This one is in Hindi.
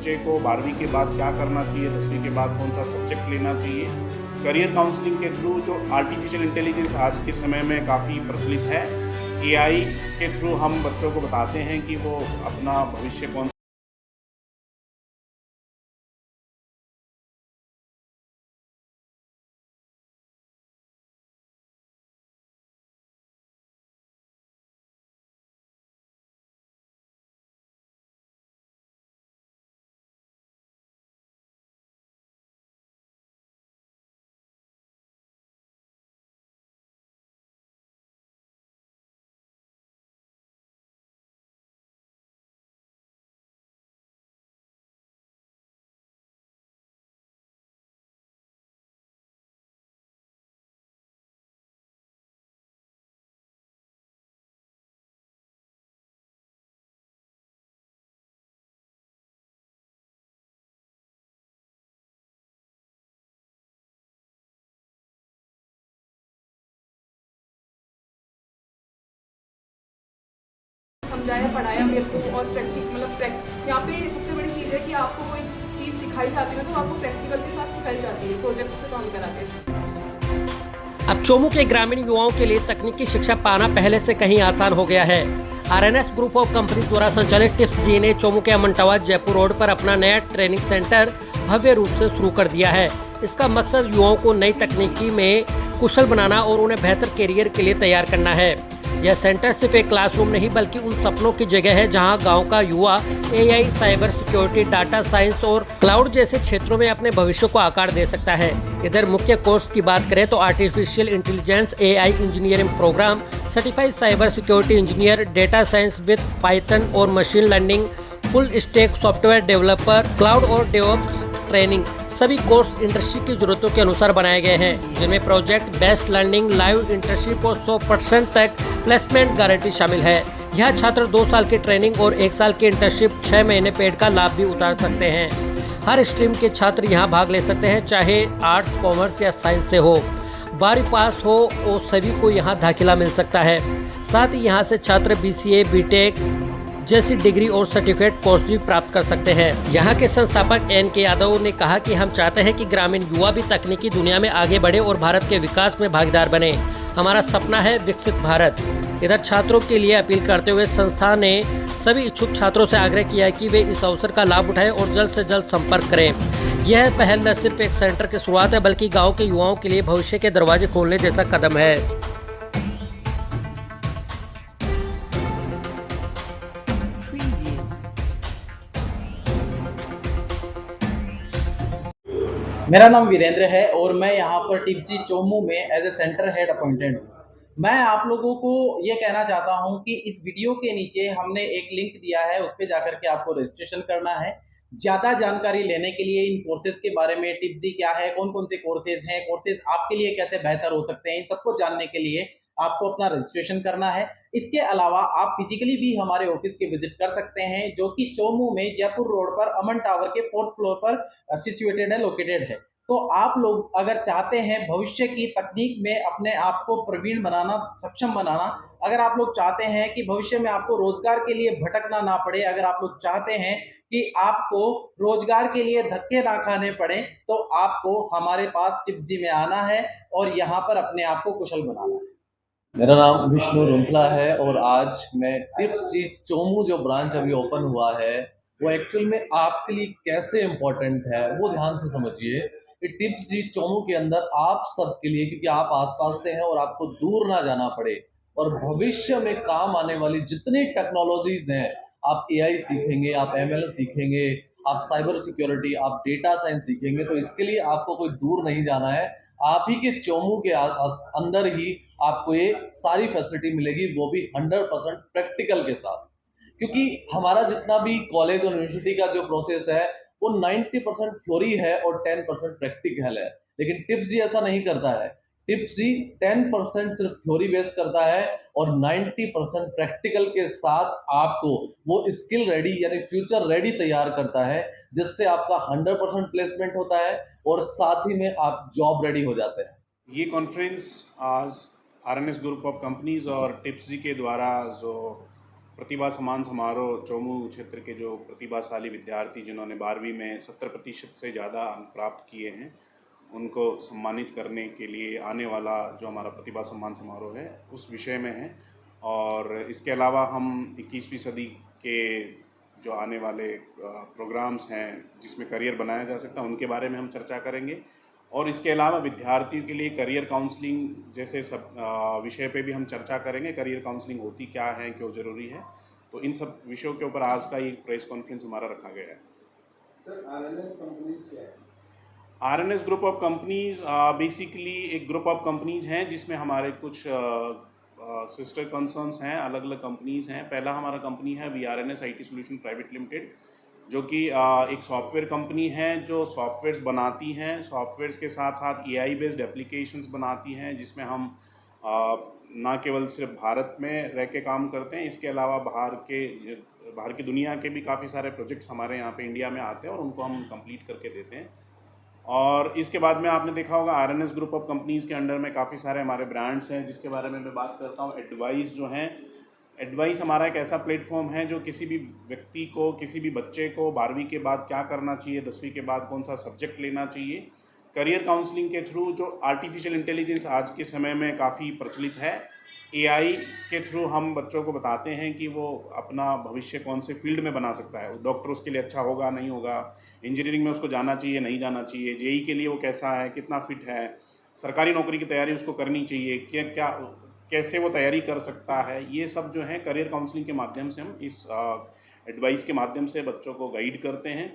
बच्चे को 12वीं के बाद क्या करना चाहिए, 10वीं के बाद कौन सा सब्जेक्ट लेना चाहिए। करियर काउंसलिंग के थ्रू जो आर्टिफिशियल इंटेलिजेंस आज के समय में काफ़ी प्रचलित है, एआई के थ्रू हम बच्चों को बताते हैं कि वो अपना भविष्य कौन समझाया पढ़ाया मेरे को। और यहाँ पे सबसे बड़ी चीज़ है कि आपको कोई चीज़ सिखाई जाती है तो आपको प्रैक्टिकल के साथ सिखाई जाती है, प्रोजेक्ट पे काम कराते। अब चोमू के ग्रामीण युवाओं के लिए तकनीकी शिक्षा पाना पहले से कहीं आसान हो गया है। आरएनएस ग्रुप ऑफ कंपनी द्वारा संचालित टिप्स जी ने चोमू के अमनटावा जयपुर रोड पर अपना नया ट्रेनिंग सेंटर भव्य रूप से शुरू कर दिया है। इसका मकसद युवाओं को नई तकनीकी में कुशल बनाना और उन्हें बेहतर करियर के लिए तैयार करना है। यह सेंटर सिर्फ एक क्लासरूम नहीं बल्कि उन सपनों की जगह है जहां गांव का युवा AI, cyber security, data science और क्लाउड जैसे क्षेत्रों में अपने भविष्य को आकार दे सकता है। इधर मुख्य कोर्स की बात करें तो artificial intelligence, AI engineering program, certified cyber security engineer, data science with Python और machine learning, full stack software developer, cloud और डेवऑप्स ट्रेनिंग, सभी कोर्स इंडस्ट्री की जरूरतों के अनुसार बनाए गए हैं, जिनमें project based learning, live internship और 100% तक प्लेसमेंट गारंटी शामिल है। यह छात्र 2 साल की ट्रेनिंग और 1 साल की इंटर्नशिप 6 महीने पेड का लाभ भी उतार सकते हैं। हर स्ट्रीम के छात्र यहां भाग ले सकते हैं, चाहे आर्ट्स, कॉमर्स या साइंस से हो। 12वीं पास हो और सभी को यहां दाखिला मिल सकता है। साथ ही यहां से छात्र बीसीए, बीटेक जैसी डिग्री और सर्टिफिकेट कोर्स भी प्राप्त कर सकते हैं। यहाँ के संस्थापक एन.के. यादव ने कहा कि हम चाहते हैं कि ग्रामीण युवा भी तकनीकी दुनिया में आगे बढ़े और भारत के विकास में भागीदार बने। हमारा सपना है विकसित भारत। इधर छात्रों के लिए अपील करते हुए संस्था ने सभी इच्छुक छात्रों से आग्रह किया है कि वे इस अवसर का लाभ उठाएं और जल्द से जल्द संपर्क करें। यह पहल न सिर्फ एक सेंटर की शुरुआत है बल्कि गाँव के युवाओं के लिए भविष्य के दरवाजे खोलने जैसा कदम है। मेरा नाम वीरेंद्र है और मैं यहाँ पर टिप्सी चोमू में as a centre head appointed हूँ। मैं आप लोगों को ये कहना चाहता हूँ कि इस वीडियो के नीचे हमने एक लिंक दिया है, उस पर जाकर के आपको रजिस्ट्रेशन करना है। ज़्यादा जानकारी लेने के लिए इन कोर्सेज के बारे में, टिप्सी क्या है, कौन कौन से कोर्सेज हैं, कोर्सेज आपके लिए कैसे बेहतर हो सकते हैं, इन सबको जानने के लिए आपको अपना रजिस्ट्रेशन करना है। इसके अलावा आप फिजिकली भी हमारे ऑफिस के विजिट कर सकते हैं, जो कि चोमू में जयपुर रोड पर अमन टावर के 4th फ्लोर पर सिचुएटेड है, लोकेटेड है। तो आप लोग अगर चाहते हैं भविष्य की तकनीक में अपने आप को प्रवीण बनाना, सक्षम बनाना, अगर आप लोग चाहते हैं कि भविष्य में आपको रोजगार के लिए भटकना ना पड़े, अगर आप लोग चाहते हैं कि आपको रोजगार के लिए धक्के ना खाने पड़े, तो आपको हमारे पास टिप्सी में आना है और यहाँ पर अपने आप को कुशल बनाना है। मेरा नाम विष्णु रुंथला है और आज मैं टिप्स जी चोमू जो ब्रांच अभी ओपन हुआ है वो एक्चुअल में आपके लिए कैसे इम्पोर्टेंट है वो ध्यान से समझिए। कि टिप्स जी चोमू के अंदर आप सबके लिए, क्योंकि आप आसपास से हैं और आपको दूर ना जाना पड़े, और भविष्य में काम आने वाली जितनी टेक्नोलॉजीज हैं, आप एआई सीखेंगे, आप एमएल सीखेंगे, आप साइबर सिक्योरिटी, आप डेटा साइंस सीखेंगे, तो इसके लिए आपको कोई दूर नहीं जाना है। आप ही के चोमू के अंदर ही आपको ये सारी फैसिलिटी मिलेगी, वो भी 100% प्रैक्टिकल के साथ। क्योंकि हमारा जितना भी कॉलेज और यूनिवर्सिटी का जो प्रोसेस है वो 90% थ्योरी है और 10% प्रैक्टिकल है, लेकिन टिप्स ऐसा नहीं करता है। टिप्स 10% सिर्फ थ्योरी बेस करता है और 90% प्रैक्टिकल के साथ आपको वो स्किल रेडी यानी फ्यूचर रेडी तैयार करता है, जिससे आपका 100% प्लेसमेंट होता है और साथ ही में आप जॉब रेडी हो जाते हैं। ये कॉन्फ्रेंस आज आरएनएस ग्रुप ऑफ कंपनीज और टिप्सी के द्वारा जो प्रतिभा सम्मान समारोह चोमू क्षेत्र के जो प्रतिभाशाली विद्यार्थी जिन्होंने 12वीं में 70% से ज़्यादा अंक प्राप्त किए हैं, उनको सम्मानित करने के लिए आने वाला जो हमारा प्रतिभा सम्मान समारोह है उस विषय में है। और इसके अलावा हम 21वीं सदी के जो आने वाले प्रोग्राम्स हैं जिसमें करियर बनाया जा सकता है उनके बारे में हम चर्चा करेंगे। और इसके अलावा विद्यार्थियों के लिए करियर काउंसलिंग जैसे सब विषय पे भी हम चर्चा करेंगे। करियर काउंसलिंग होती क्या है, क्यों ज़रूरी है, तो इन सब विषयों के ऊपर आज का ये प्रेस कॉन्फ्रेंस हमारा रखा गया है। सर, आरएनएस कंपनीज क्या है? RNS group of companies basically एक ग्रुप ऑफ कंपनीज हैं जिसमें हमारे कुछ सिस्टर कंसर्न्स हैं, अलग अलग कंपनीज हैं। पहला हमारा कंपनी है VRNS IT solution private limited, जो कि एक सॉफ्टवेयर कंपनी है जो सॉफ्टवेयर्स बनाती हैं। सॉफ्टवेयर्स के साथ साथ AI बेस्ड एप्लीकेशंस बनाती हैं जिसमें हम ना केवल सिर्फ भारत में रह के काम करते हैं, इसके अलावा बाहर की दुनिया के भी काफ़ी सारे प्रोजेक्ट्स हमारे यहाँ पे इंडिया में आते हैं और उनको हम कंप्लीट करके देते हैं। और इसके बाद में आपने देखा होगा आरएनएस ग्रुप ऑफ कंपनीज़ के अंडर में काफ़ी सारे हमारे ब्रांड्स हैं जिसके बारे में मैं बात करता हूँ। एडवाइस जो हैं, एडवाइस हमारा एक ऐसा प्लेटफॉर्म है जो किसी भी व्यक्ति को, किसी भी बच्चे को 12वीं के बाद क्या करना चाहिए, 10वीं के बाद कौन सा सब्जेक्ट लेना चाहिए, करियर काउंसलिंग के थ्रू जो आर्टिफिशियल इंटेलिजेंस आज के समय में काफ़ी प्रचलित है, AI के थ्रू हम बच्चों को बताते हैं कि वो अपना भविष्य कौन से फील्ड में बना सकता है। डॉक्टर उसके लिए अच्छा होगा, नहीं होगा, इंजीनियरिंग में उसको जाना चाहिए, नहीं जाना चाहिए, जेई के लिए वो कैसा है, कितना फिट है, सरकारी नौकरी की तैयारी उसको करनी चाहिए, कैसे वो तैयारी कर सकता है, ये सब जो है करियर काउंसलिंग के माध्यम से हम इस एडवाइस के माध्यम से बच्चों को गाइड करते हैं।